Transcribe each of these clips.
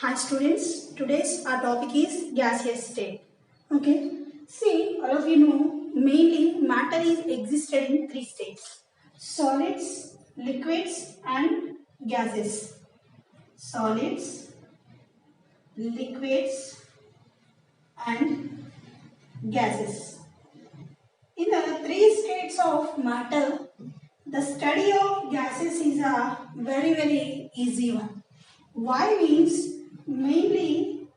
Hi students, today's our topic is gaseous state. Okay, see, all of you know mainly matter is existed in three states: solids, liquids, and gases. Solids, liquids, and gases. In the three states of matter, the study of gases is a very easy one. Why means mainly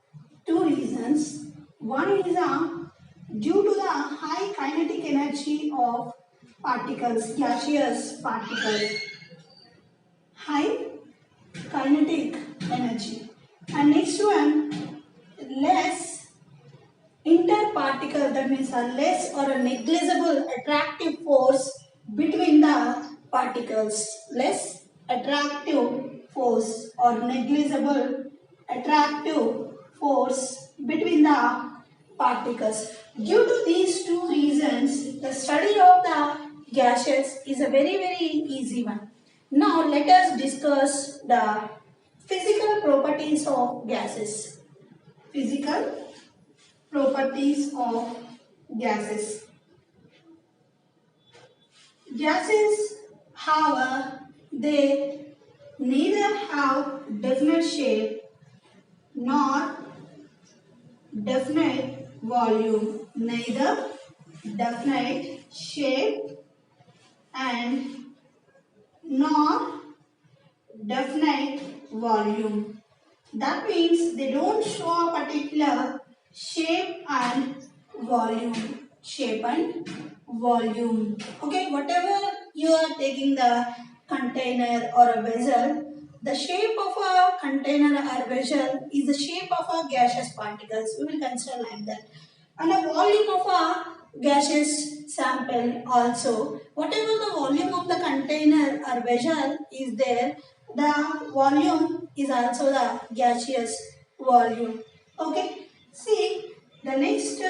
two reasons. One is due to the high kinetic energy of particles, gaseous particles, high kinetic energy. And next one, less interparticle, that means a less or a negligible attractive force between the particles. Less attractive force or negligible attractive force between the particles. Due to these two reasons, the study of the gases is a very easy one. Now let us discuss the physical properties of gases. Physical properties of gases. Gases, however, they neither have definite shape nor definite volume. Neither definite shape and nor definite volume. That means they don't show a particular shape and volume. Shape and volume. Okay, whatever you are taking the container or a vessel, the shape of a container or vessel is the shape of a gaseous particles. We will consider like that. And the volume of a gaseous sample also. Whatever the volume of the container or vessel is there, the volume is also the gaseous volume. Okay. See, the next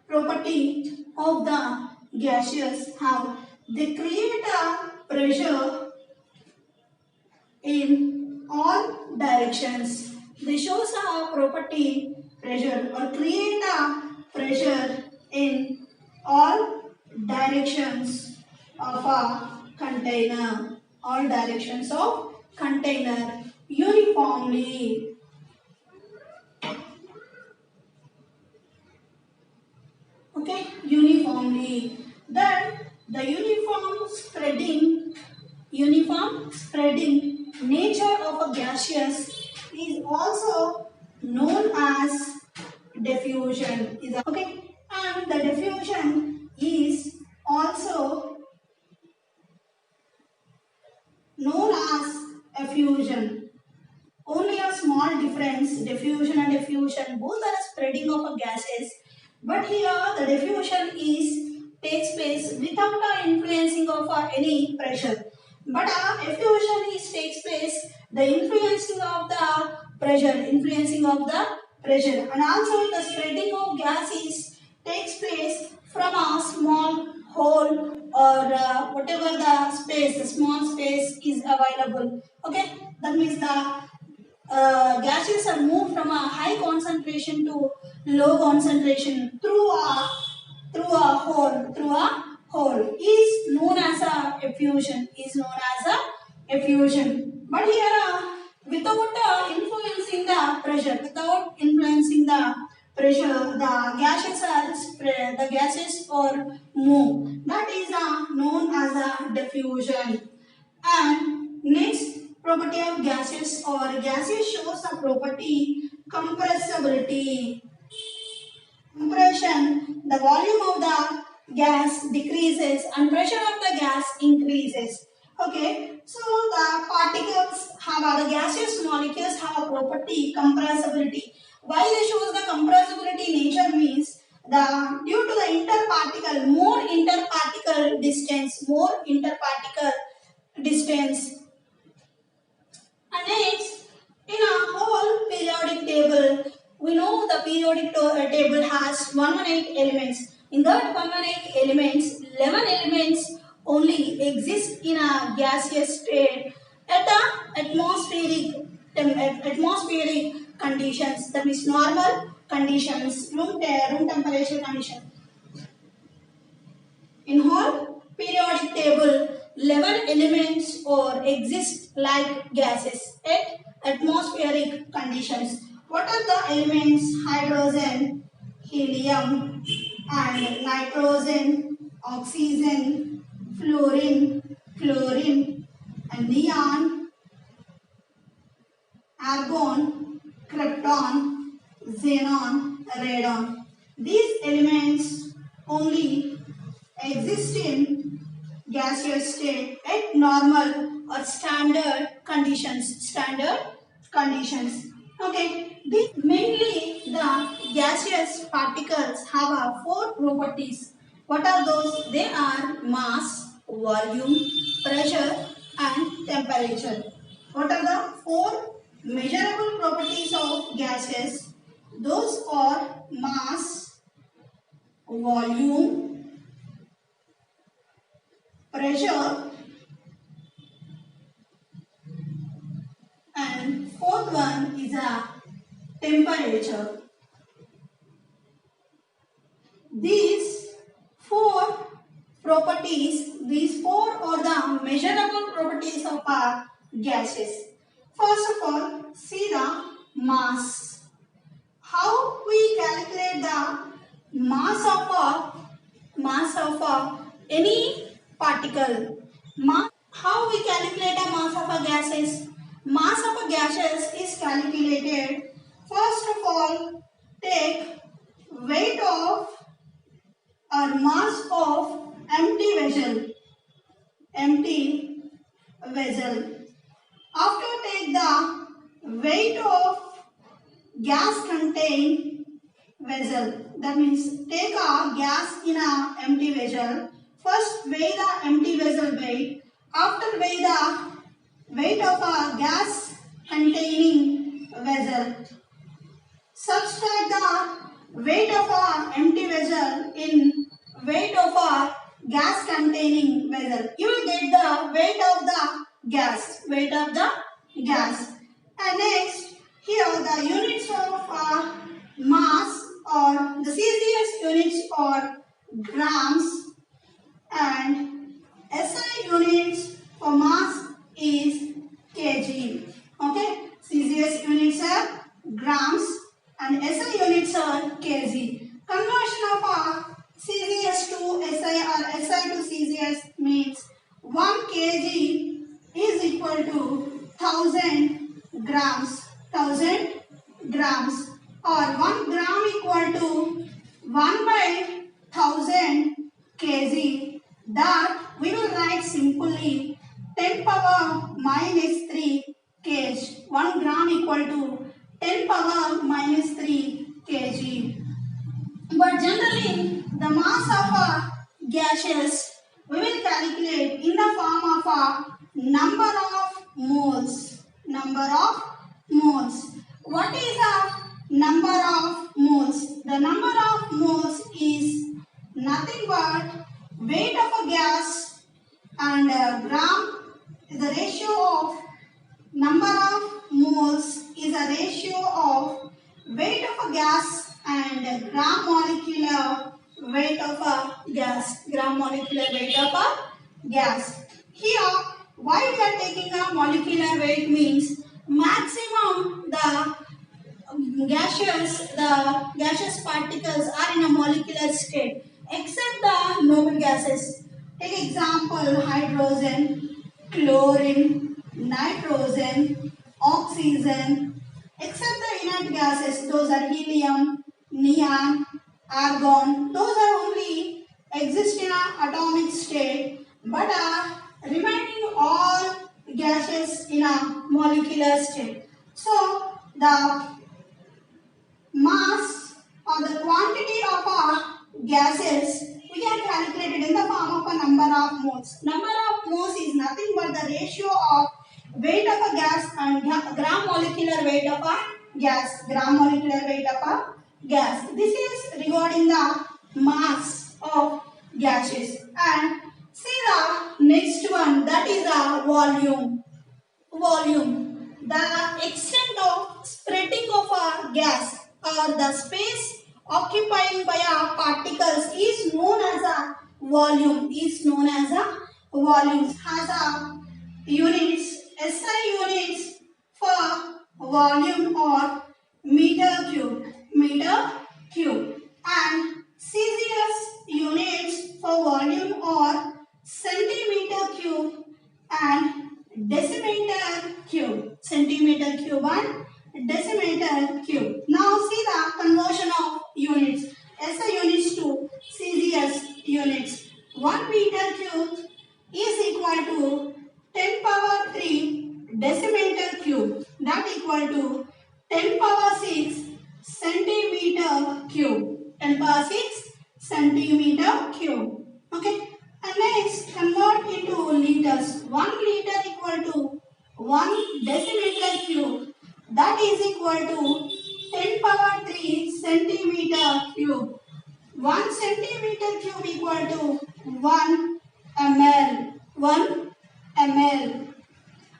property of the gaseous, how they create a pressure in all directions. They shows a property pressure or create a pressure in all directions of a container. All directions of container uniformly. Okay, uniformly. Then the uniform spreading nature of a gaseous is also known as diffusion. Okay, and the diffusion is also known as effusion. Only a small difference, diffusion and effusion, both are spreading of a gases, but here the diffusion takes place without influencing of any pressure. But effusion takes place the influencing of the pressure, and also the spreading of gases takes place from a small hole or whatever the space, the small space is available. Okay, that means the gases are moved from a high concentration to low concentration through a hole is known as a effusion. But here without influencing the pressure, the gases are spread, the gases are move. That is known as a diffusion. And next property of gases or gases shows a property compressibility. Compression, the volume of the gas decreases and pressure of the gas increases. Okay, so the particles the gaseous molecules have a property compressibility. Why they shows the compressibility nature means the due to the more interparticle distance. And next, in a whole periodic table, we know the periodic table has 118 elements. In that 118 elements, 11 elements only exist in a gaseous state at atmospheric conditions, that means normal conditions, room temperature condition. In whole periodic table, 11 elements or exist like gases at atmospheric conditions. What are the elements? Hydrogen, helium, and nitrogen, oxygen, fluorine, chlorine, and neon, argon, krypton, xenon, radon. These elements only exist in gaseous state at normal or standard conditions. Okay. Mainly the gaseous particles have four properties. What are those? They are mass, volume, pressure, and temperature. What are the four measurable properties of gases? Those are mass, volume, pressure, and fourth one is a temperature. These four are the measurable properties of our gases. First of all, see the mass. How we calculate the mass of any particle? How we calculate the mass of a gases? Mass of a gases is calculated. First of all, take weight of or mass of empty vessel. After take the weight of gas contained vessel. That means take a gas in a empty vessel. First weigh the empty vessel weight. After weigh the weight of a gas containing vessel. Subtract the weight of a empty vessel in weight of a gas containing vessel. You will get the weight of the gas. And next, here the units of mass or the CCS units are grams and SI units for mass is kg. Okay, CCS units are grams and SI units are kg. Conversion of a CCS to SI or SI to CCS means 1 kg is equal to 1000 grams. Or 1 gram equal to 1 by 1000 kg. That we will write simply 10 power minus 3 kg. 1 gram equal to 10 power minus 3 kg. But generally, the mass of a gaseous we will calculate in the form of a number of moles. What is a number of moles? The number of moles is nothing but weight of a gas and gram. The ratio of number of moles is a ratio of weight of a gas and gram molecular weight of a gas. Here, why we are taking a molecular weight means maximum the gaseous particles are in a molecular state except the noble gases. Take example hydrogen, chlorine, nitrogen, oxygen. Except the inert gases, those are helium, neon, argon. Those are only exist in an atomic state, but are remaining all gases in a molecular state. So the mass or the quantity of our gases we can calculate it in the form of a number of moles. Number of moles is nothing but the ratio of weight of a gas and gram molecular weight of a gas. This is regarding the mass of gases. And see the next one, that is a volume. the extent of spreading of a gas or the space occupying by a particles is known as a volume. Has a units, SI units for volume or meter cube, and CGS units for volume or centimeter cube and centimeter cube and decimeter cube. Now see the conversion of units. SI units to CGS units. 1 meter cube is equal to 10 power 3 decimeter cube. That equal to 10 power 6 centimeter cube. 10 power 6 centimeter cube. Okay. And next, convert into liters. 1 liter equal to 1 decimeter cube. That is equal to 10 power 3 centimeter cube. 1 centimeter cube equal to 1 ml. 1 ml.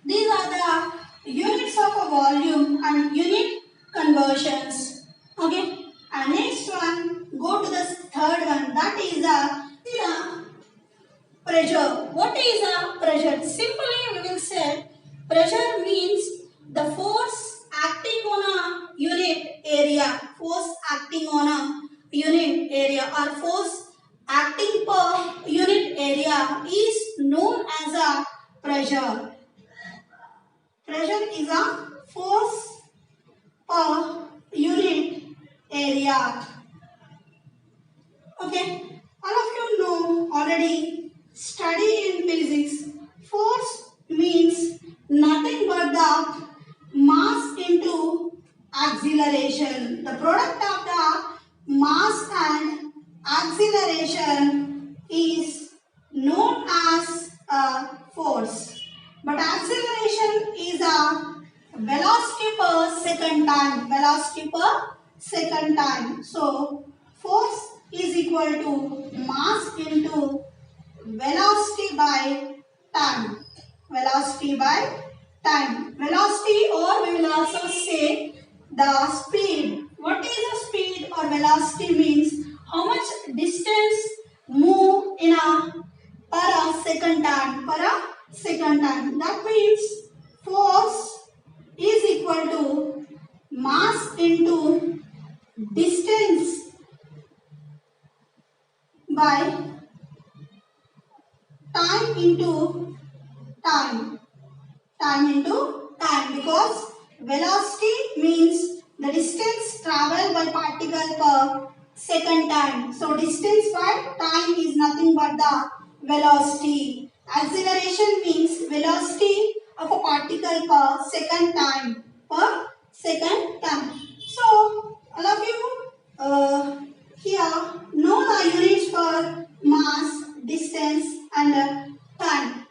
These are the units of a volume and unit conversions. Okay. And next one, go to the third one. That is the pressure. What is a pressure? Simply we will say pressure means the force acting on a unit area. Force acting on a unit area or force acting per unit area is known as a pressure. Pressure is a force per unit area. Okay. All of you know already, study in physics, force means nothing but the mass into acceleration. The product of the mass and acceleration is known as a force. But acceleration is a velocity per second time. Velocity per second time. So, force is equal to mass into velocity by time. Velocity by time. Velocity, or we will also say the speed. What is the speed or velocity means how much distance move in a per second time. That means force is equal to mass into distance by time into time. Time into time, because velocity means the distance traveled by particle per second time. So distance by time is nothing but the velocity. Acceleration means velocity of a particle per second time. So all of you here know the units for mass, distance and time.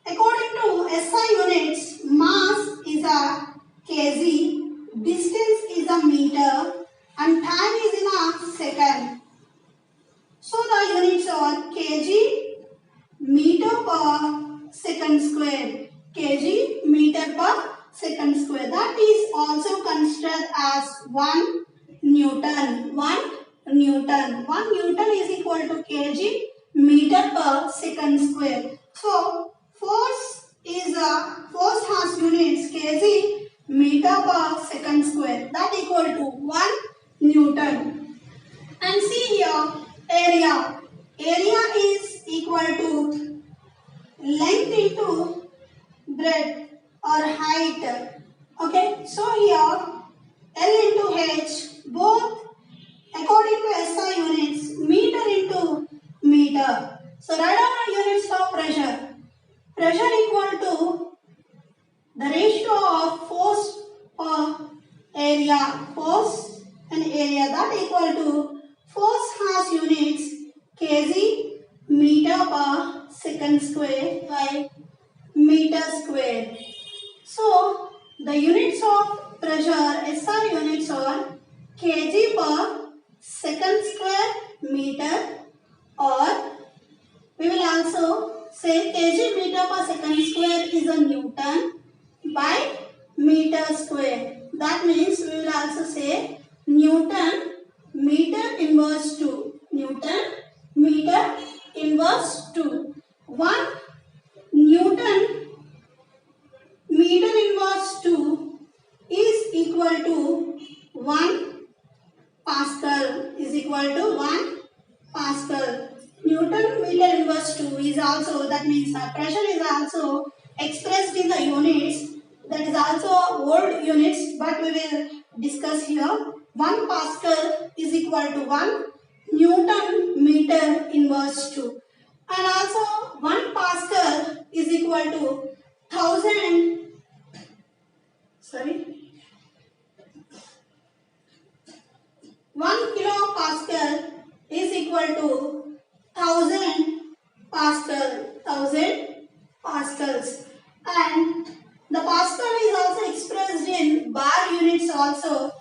According to SI units, mass is a kg, distance is a meter and time is in a second. So the units are kg, meter per second square. Kg, meter per second square. That is also considered as 1 Newton. 1 Newton. 1 Newton is equal to kg, meter per second square. So force has units kg, meter per second square. That equal to 1 Newton. And see here, area. Area is equal to length into breadth or height. Okay, so here L into H, both according to SI units, meter into meter. So write down the units of pressure. Pressure equal to the ratio of force per area. Force and area, that equal to force has units kg, meter per second square by meter square. So the units of pressure, SI units are kg per second square meter, or we will also say kg meter per second square is a Newton by meter square. That means we will also say Newton meter inverse 2. Newton meter inverse 2. 1 Newton meter inverse 2 is equal to 1 Pascal is equal to 1 Pascal. Newton meter inverse 2 is also, that means pressure is also expressed in the units, that is also old units, but we will discuss here. 1 Pascal is equal to 1 Newton meter inverse 2, and also 1 Pascal is equal to 1000, sorry, 1 kilopascal is equal to 1000 Pascal, 1000 pascals, and the Pascal is also expressed in bar units also,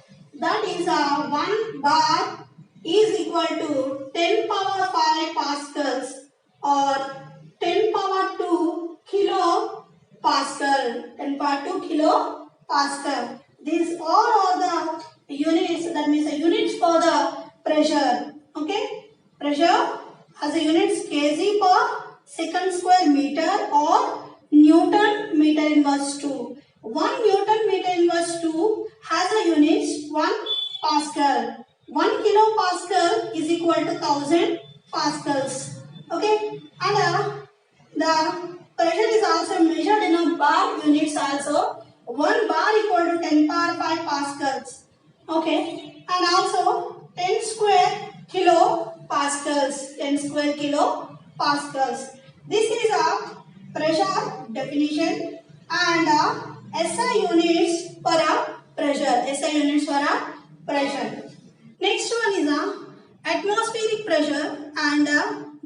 that is 1 bar is equal to 10 power 5 pascals or 10 power 2 kilo Pascal, 10 power 2 kilo Pascal. These all are the units, that means the units for the pressure. Okay, pressure has a units kg per second square meter or Newton meter inverse 2. 1 Newton meter inverse 2 has a units 1 Pascal. 1 kilopascal is equal to 1000 pascals. Okay, and the pressure is also measured in a bar units also. 1 bar equal to 10 power 5 pascals. Okay, and also 10 square kilo pascals. 10 square kilo pascals. This is a pressure definition and SI units for a pressure. SI units for a pressure. Next one is a atmospheric pressure and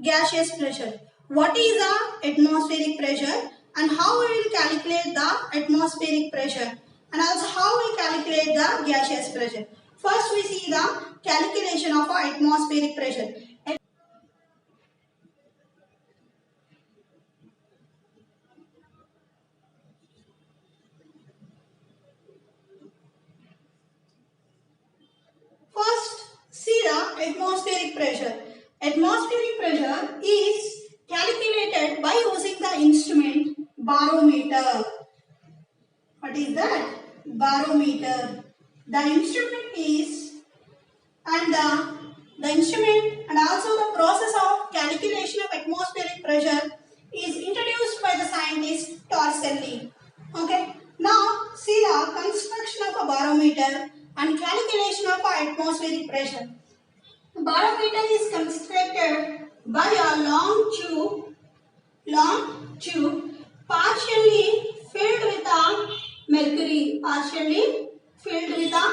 gaseous pressure. What is the atmospheric pressure and how we will calculate the atmospheric pressure, and also how we calculate the gaseous pressure. First we see the calculation of atmospheric pressure. First, see the atmospheric pressure. Atmospheric pressure is calculated by using the instrument barometer. What is that? Barometer. The instrument is, and the instrument and also the process of calculation of atmospheric pressure is introduced by the scientist Torricelli. Okay. Now see the construction of a barometer and calculation of atmospheric pressure. The barometer is constructed by a long tube partially filled with a mercury. Partially filled with a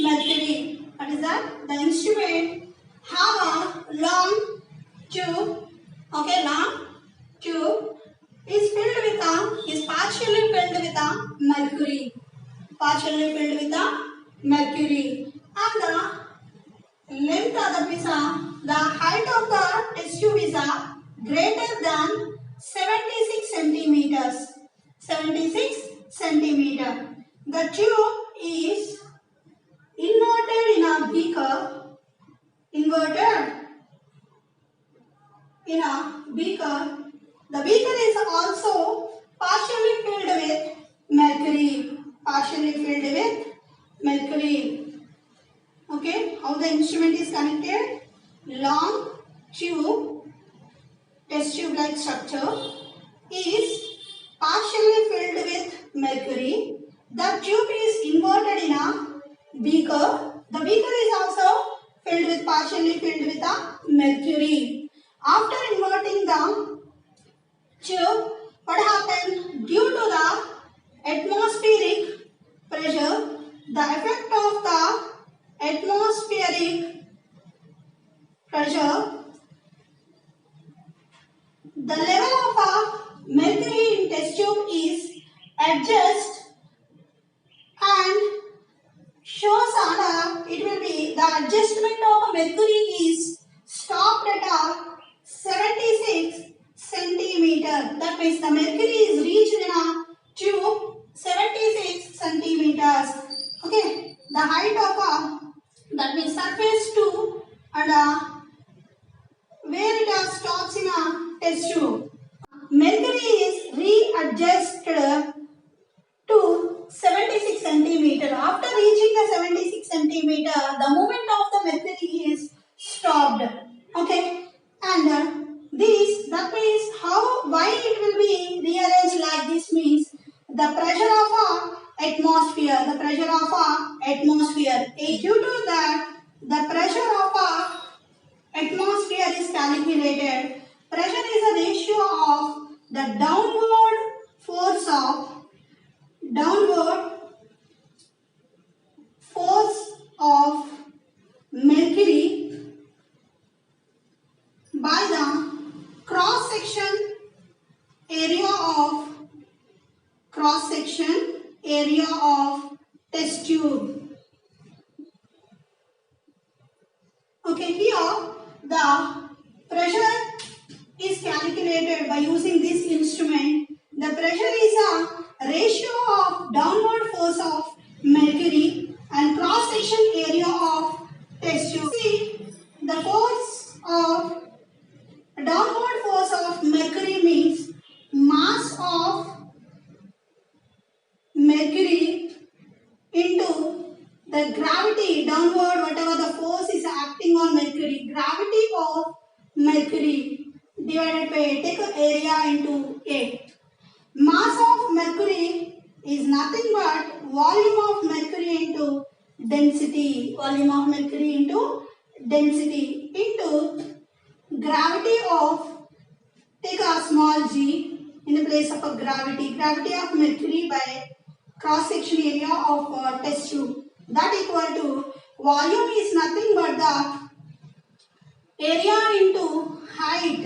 mercury. What is that? The instrument have a long tube. Okay, long tube is partially filled with a mercury. Partially filled with a mercury, and the length of the pizza, the height of the test tube is greater than 76 centimeters. 76 centimeter. The tube is inverted in a beaker. Inverted in a beaker. The beaker is also partially filled with mercury. Partially filled with mercury. Okay, how the instrument is connected? Long tube, test tube like structure is partially filled with mercury. The tube is inverted in a beaker. The beaker is also partially filled with a mercury. After inverting the tube, what happened? Due to the atmospheric pressure, the effect of the atmospheric pressure, the level of mercury in test tube is adjust and shows on it will be the adjustment of mercury is stopped at 76 centimeter. That means the mercury is reached in a tube 76 the height of that means surface 2 and where it stops in a test tube. Mercury is readjusted to 76 centimeter. After reaching the 76 centimeter, the movement of the mercury is stopped. Okay, and that means why it will be rearranged like this means the pressure of a atmosphere. Due to that, the pressure of a atmosphere is calculated. Pressure is a ratio of the downward force of mercury by the cross section area of test tube. Okay, here the pressure is calculated by using this instrument. The pressure is a ratio of downward force of mercury and cross section area of test tube. See, the downward force of mercury means mass of mercury into the gravity downward, whatever the force is acting on mercury, gravity of mercury divided by, take area into A. Mass of mercury is nothing but volume of mercury into density, into gravity of, take a small g in the place of a gravity of mercury by cross section area of test tube. That equal to volume is nothing but the area into height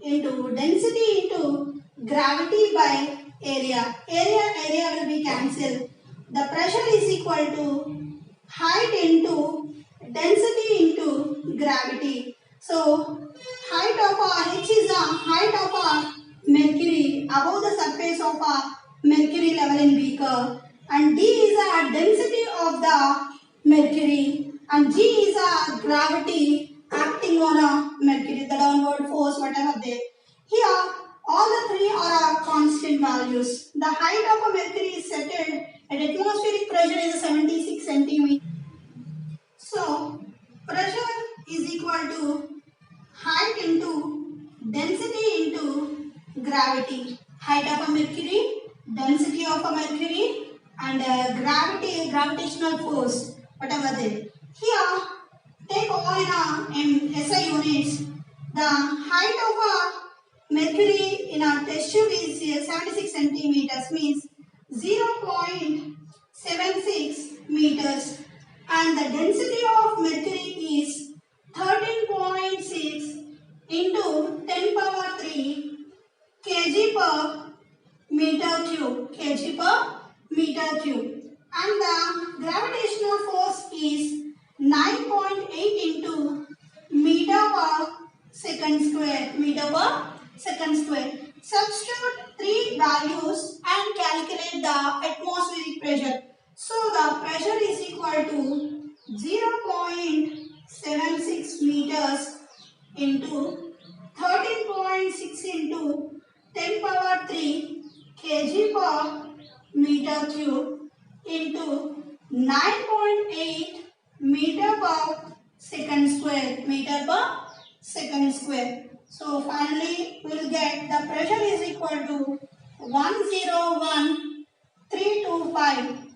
into density into gravity by area. Area will be cancelled. The pressure is equal to height into density into gravity. So height of H is the height of mercury above the surface of mercury level in beaker, and D is the density of the mercury, and G is a gravity acting on a mercury, the downward force, whatever there. Here, all the three are constant values. The height of a mercury is set at atmospheric pressure is 76 centimeter. So, pressure is equal to height into density into gravity. Height of a mercury, density of a mercury, and gravitational force, whatever there. Here, take all in SI units. The height of a mercury in a test tube is 76 centimeters, means 0.76 meters, and the density of mercury is 13.6 into 10 power 3 kg per meter cube, and the gravitational force is 9.8 into meter per second square. Substitute three values and calculate the atmospheric pressure. So the pressure is equal to 0.76 meters into 13.6 into 10 power 3 kg per meter cube into 9.8 meter per second square. So finally we will get the pressure is equal to 101,325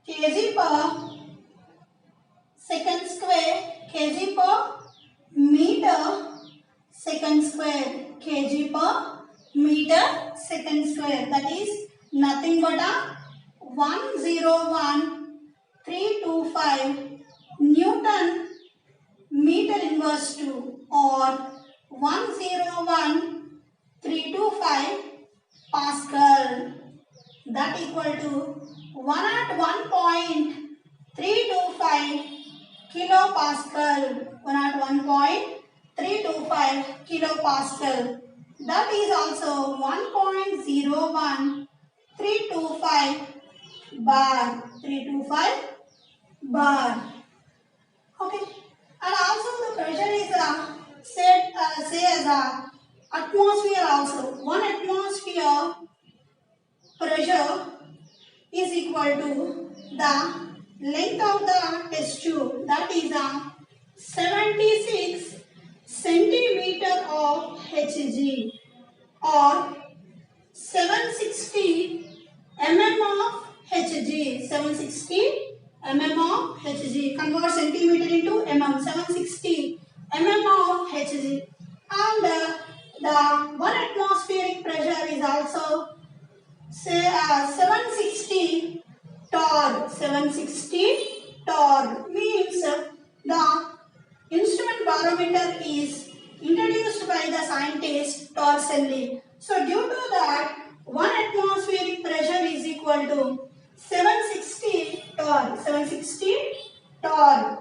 kg per second square, kg per meter second square, kg per meter second square. That is nothing but a 101,325 Newton meter inverse 2 or 101,325 Pascal. That equal to 101.325 kilopascal. 101.325 325 kilopascal. That is also 1.01325 bar. 325 bar. Okay. And also the pressure is say as a atmosphere also. 1 atmosphere pressure is equal to the length of the test tube, that is 76 centimeter of Hg or 760 of Hg. 760 of Hg. Convert centimeter into mm. 760 of Hg. And the 1 atmospheric pressure is also say 760 torr. 760 torr means the instrument barometer is introduced by the scientist Torricelli. So due to that, 1 atmospheric pressure is equal to 760 torr. 760 torr.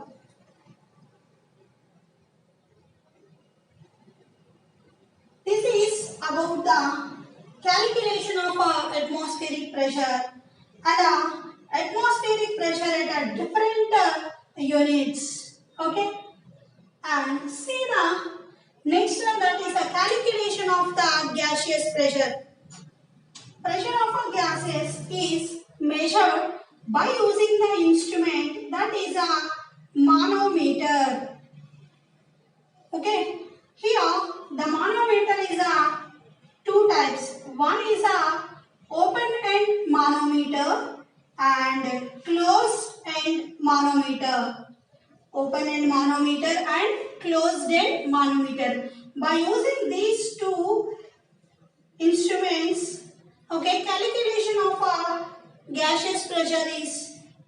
This is about the calculation of atmospheric pressure and atmospheric pressure at a different units. Okay, and see the next one, that is the calculation of the gaseous pressure. Pressure of a gases is measured by using the instrument, that is a manometer. Okay, here the manometer is a two types. One is a open end manometer and closed end manometer. Open end manometer and closed end manometer. By using these two instruments, okay, calculation of a gaseous pressure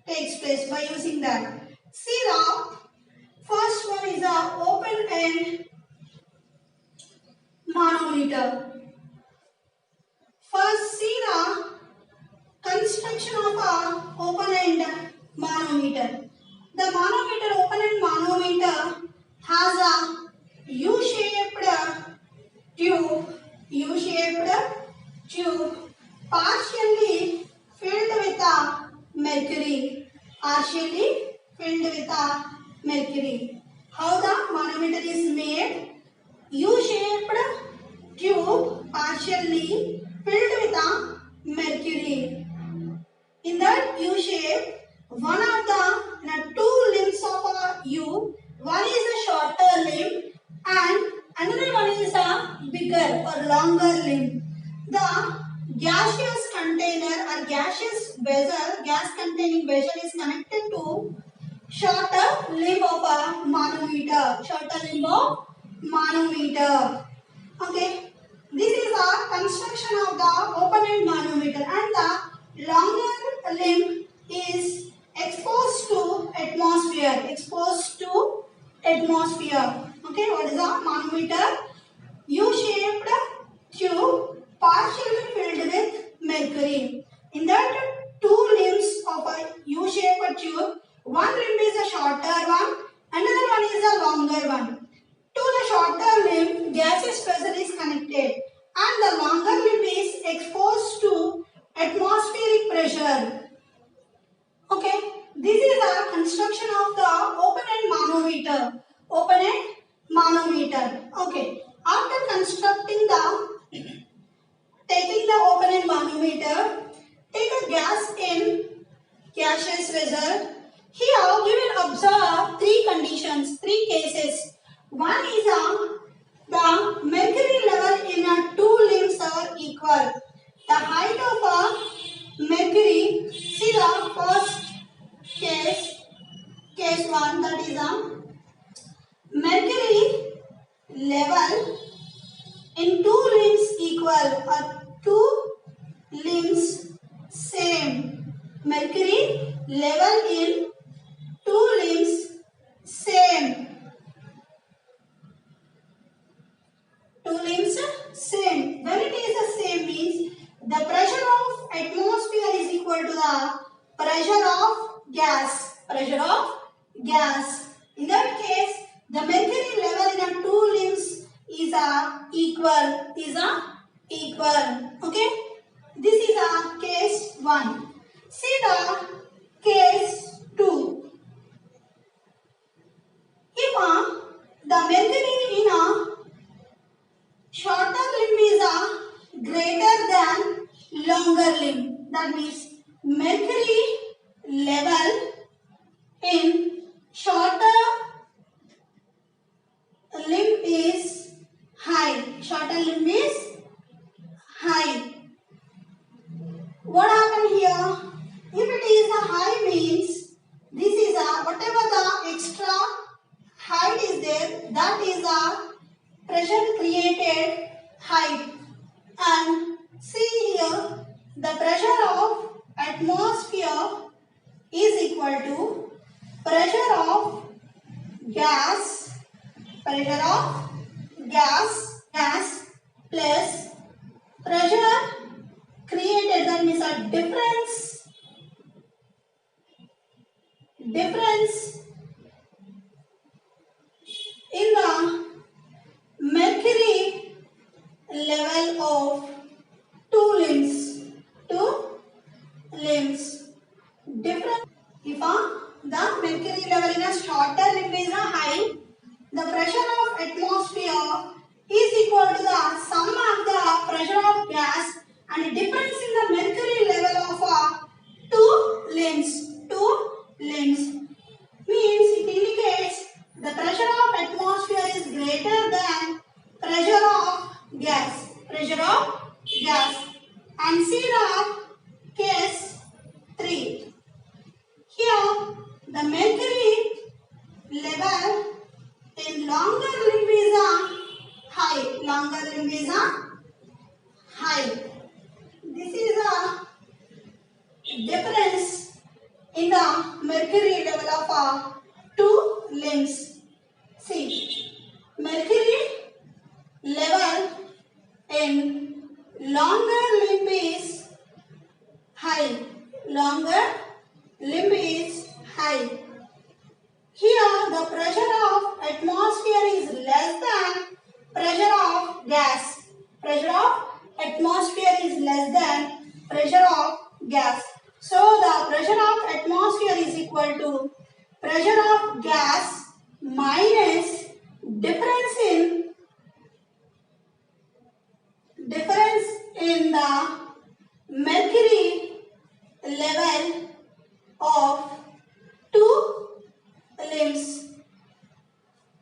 takes place by using that. See the first one is a open end manometer. First, see the construction of a open end manometer. The open end manometer has a U-shaped tube partially filled with a mercury. How the manometer is made? U-shaped tube partially filled with a mercury. In that U shape, one of the two limbs of a U, one is a shorter limb and another one is a bigger or longer limb. The gaseous container or gaseous vessel, gas containing vessel is connected to shorter limb of a manometer. Okay. This is a construction of the open end manometer, and the longer limb is exposed to atmosphere. Okay, what is a manometer? U-shaped tube partially filled with mercury. In that two limbs of a U-shaped tube, one limb is a shorter one, another one is a longer one. To the shorter limb, gaseous vessel is connected and the longer limb is exposed to atmospheric pressure. Okay, this is the construction of the open end manometer. Okay, after constructing taking the open end manometer, take a gas in gaseous vessel. Here we will observe three cases. One is the mercury level in two limbs are equal. The height of a mercury, see the first case 1, that is mercury level in two limbs equal or two limbs same. Mercury level in two limbs same. When it is the same means the pressure of atmosphere is equal to the pressure of gas. In that case, the mercury level in a two a equal, okay. This is a case 1. See the case 2. If the mercury in a shorter limb is a greater than longer limb, that means mercury level in shorter limb is high. Shorter limb is high. What happened here? If it is a high means this is a whatever the extra height is there, that is a pressure created height. And see here, the pressure of atmosphere is equal to pressure of gas, gas plus pressure created, that means a difference in the mercury level of two limbs. Different. If the mercury level in a shorter limb is a high, the pressure of atmosphere is equal to the sum of the pressure of gas and the difference in the mercury level of two limbs. Means it indicates the pressure of atmosphere is greater than pressure of gas. And see the case 3. Here the mercury level in longer limb is a high. This is a difference in the mercury level of two limbs. See, mercury level in longer limb is high. Here the pressure of atmosphere is less than pressure of gas. Pressure of atmosphere is less than pressure of gas. So the pressure of atmosphere is equal to pressure of gas minus difference in the mercury level of two limbs.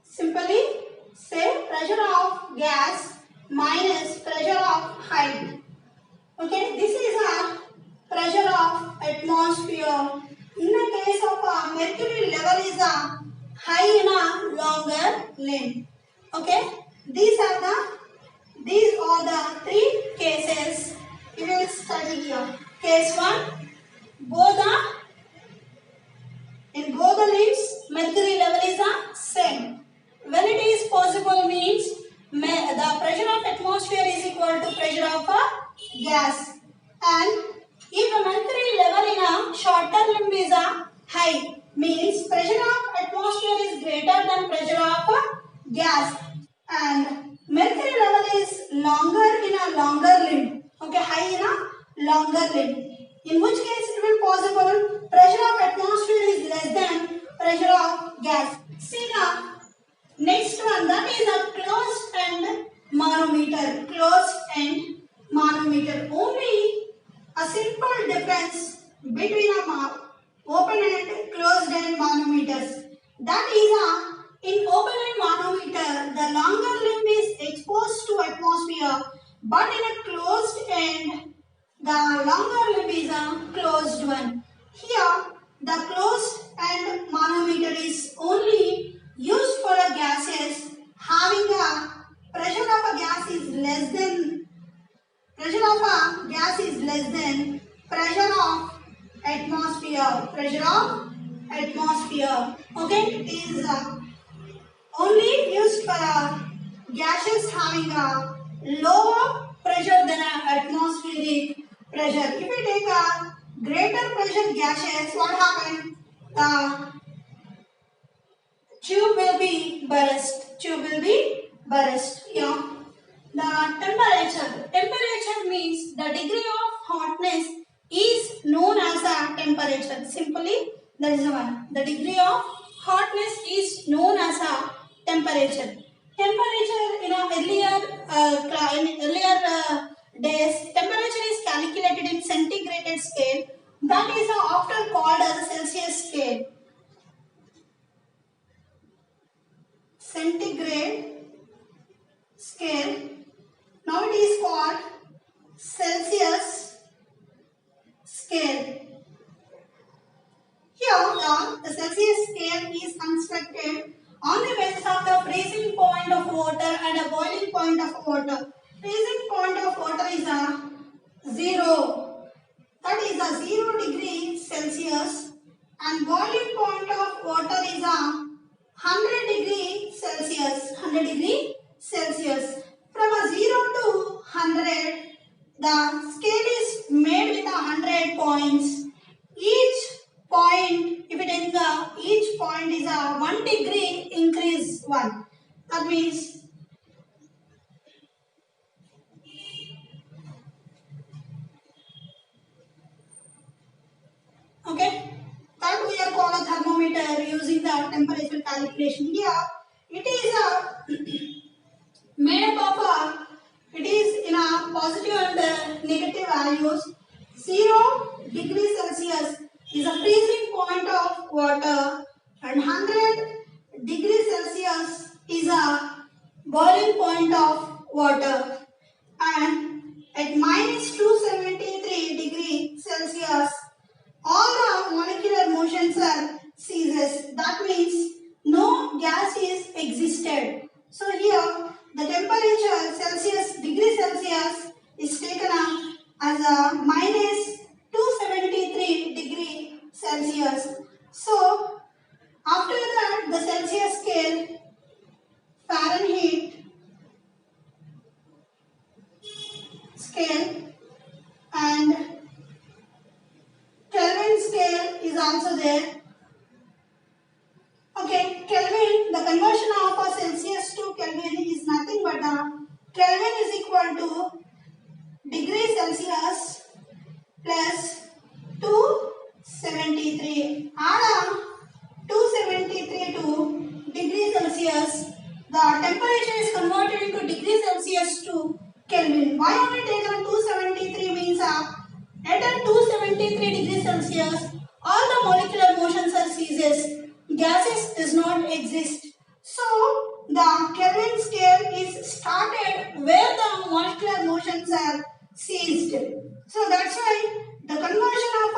Simply say pressure of gas minus pressure of height. Okay, this is a pressure of atmosphere. In the case of mercury level is a high in a longer limb. Okay, these are the three cases we will study here. Case 1, in both the limbs mercury level is the same. When it is possible means the pressure of atmosphere is equal to pressure of a gas. And if the mercury level in a shorter limb is a high, means pressure of atmosphere is greater than pressure of a gas. And mercury level is longer in a longer limb. Okay, high in a longer limb. In which case it will possible pressure of atmosphere is less than pressure of gas. See the next one, that is a closed end manometer. Only a simple difference between a open and closed end manometers. That is in open end manometer, the longer limb is exposed to atmosphere, but in a closed end, the longer limb is a closed one. Here, the closed end manometer is only used for the gases having a pressure of a gas is less than pressure of atmosphere. Okay, it is only used for gases having a lower pressure than atmospheric pressure. If we take a greater pressure gases, what happens? The tube will be burst. burst. Here, the temperature. Temperature means the degree of hotness is known as a temperature. Simply, that is the one. The degree of hotness is known as a temperature. Temperature in earlier days, temperature is calculated in centigrade scale. That is often called as a Celsius scale. Centigrade scale. Now it is called Celsius scale. Here the Celsius scale is constructed on the basis of the freezing point of water and a boiling point of water. Freezing point of water is a 0. That is a 0 degree Celsius, and boiling point of water is a 100 degree Celsius. 100 degree Celsius. From a 0 to 100, the scale is made with 100 points. Each point, if it is each point is a 1 degree increase 1. That means okay. That we are called a thermometer using the temperature calculation. Here it is made up of it is in a positive and negative values. 0 degree Celsius is a freezing point of water, and 100 degree Celsius is a boiling point of water, and at minus 273 degree Celsius all the molecular motions are ceases. That means no gas is existed. So here the temperature Celsius degree Celsius is taken up as a minus 273 degree Celsius. So after that the Celsius scale, Fahrenheit scale and Kelvin scale is also there. Okay, Kelvin, the conversion of a Celsius to Kelvin is nothing but Kelvin is equal to degree Celsius plus 273. Add 273 to degree Celsius. The temperature is converted into degree Celsius to Kelvin. Why only taken 273 means at 273 degrees Celsius, all the molecular motions are ceases. Gases does not exist. So the Kelvin scale is started where the molecular motions are ceased. So that's why the conversion of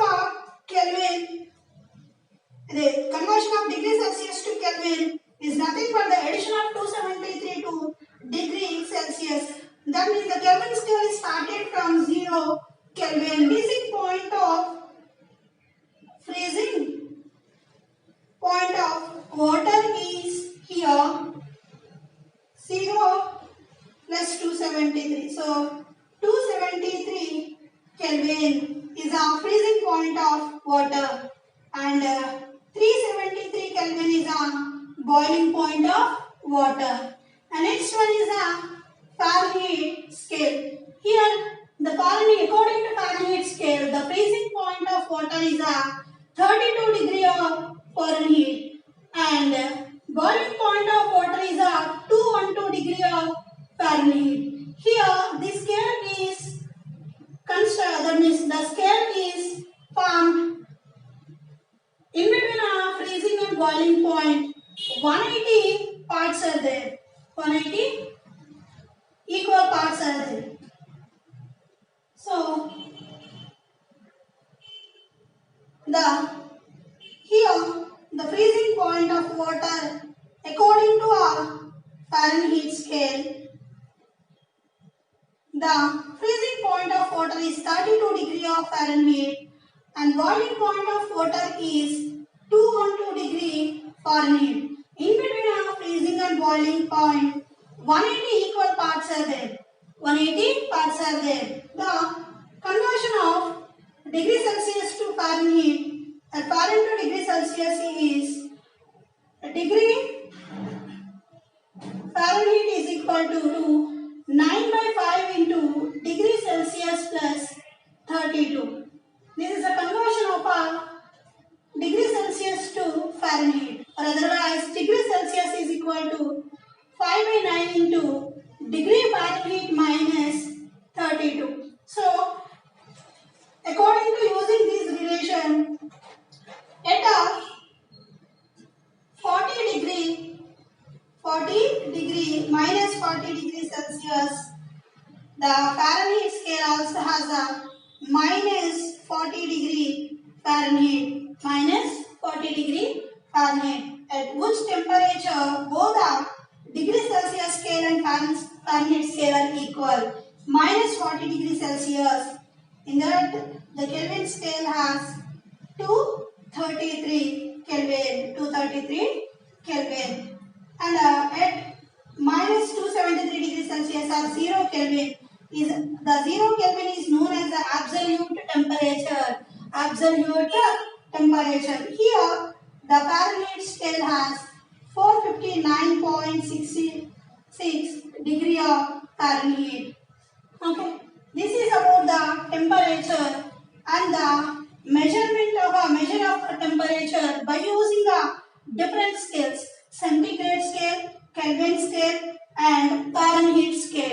Kelvin, the conversion of degree Celsius to Kelvin is nothing but the addition of 273 to degree Celsius. That means the Kelvin scale is started from 0 Kelvin. Freezing point of water is here 0 plus 273. So 273 Kelvin is a freezing point of water, and 373 Kelvin is a boiling point of water. And next one is a Fahrenheit scale. Here the Fahrenheit, according to Fahrenheit scale, the freezing point of water is a 32 degree of Fahrenheit, and boiling point of water is a 212 degree of Fahrenheit. Here the scale is that means the scale is formed in between a freezing and boiling point. 180 parts are there. 180 equal parts are there. So here the freezing point of water according to our Fahrenheit scale, the freezing point of water is 32 degree of Fahrenheit, and boiling point of water is 212 degree Fahrenheit. In between our freezing and boiling point, 180 equal parts are there. 180 parts are there. The conversion of degree Celsius to Fahrenheit, and Fahrenheit to degree Celsius is a degree Fahrenheit is equal to 9 by 5 into degree Celsius plus 32. This is a conversion of a degree Celsius to Fahrenheit, or otherwise degree Celsius is equal to 5 by 9 into degree Fahrenheit minus 32. So, according to using this relation, at a 40 degree minus 40 degree Celsius, the Fahrenheit scale also has a minus 40 degree Fahrenheit, minus 40 degree Fahrenheit, at which temperature both the degree Celsius scale and Fahrenheit scale are equal, minus 40 degree Celsius. In that, the Kelvin scale has 233 Kelvin, and at minus 273 degrees Celsius or 0 Kelvin, is the 0 Kelvin is known as the absolute temperature. Here, the Fahrenheit scale has 459.66 degree of Fahrenheit. Okay, this is about the temperature and the measure of temperature by using the different scales: centigrade scale, Kelvin scale, and Fahrenheit scale.